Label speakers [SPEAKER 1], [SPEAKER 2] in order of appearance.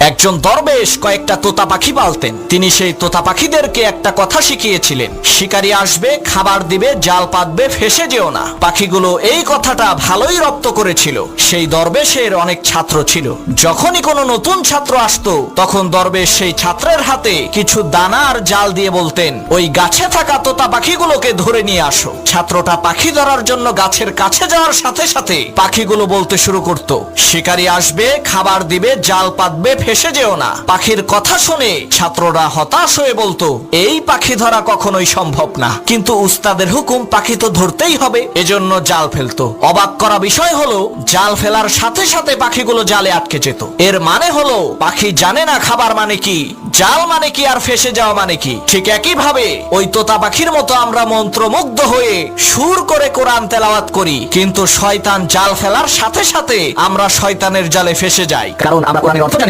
[SPEAKER 1] একজন দরবেশ কয়েকটা তোতা পাখি পালতেন। তিনি সেই তোতা পাখিদেরকে একটা কথা শিখিয়েছিলেন, শিকারী আসবে, খাবার দিবে, জাল পাতবে, ফেসে যেও না। পাখিগুলো এই কথাটা ভালোই রপ্ত করেছিল। সেই দরবেশের অনেক ছাত্র ছিল। যখনই কোনো নতুন ছাত্র আসতো, তখন দরবেশ সেই ছাত্রের হাতে কিছু দানা আর জাল দিয়ে বলতেন, ওই গাছে থাকা তোতা পাখিগুলোকে ধরে নিয়ে আসো। ছাত্রটা পাখি ধরার জন্য গাছের কাছে যাওয়ার সাথে সাথে পাখিগুলো বলতে শুরু করত, শিকারী আসবে, খাবার দিবে, জাল পাতবে, ফেসে যেও না। পাখির কথা শুনে ছাত্ররা হতাশ হয়ে বলতো, এই পাখি ধরা কখনোই সম্ভব না, কিন্তু উস্তাদের হুকুম, পাখি তো ধরতেই হবে, এজন্য জাল ফেলতো। অবাক করা বিষয় হলো, জাল ফেলার সাথে সাথে পাখিগুলো জালে আটকে যেত। এর মানে হলো পাখি জানে না খাবার মানে কি, জাল মানে কি, আর ফেসে যাওয়া মানে কি। ঠিক একই ভাবে ওই তোতা পাখির মতো আমরা মন্ত্রমুগ্ধ হয়ে সুর করে কোরআন তেলাওয়াত করি, কিন্তু শয়তান জাল ফেলার সাথে সাথে আমরা শয়তানের জালে ফেসে যাই, কারণ আমরা কোরআনের অর্থ জানি।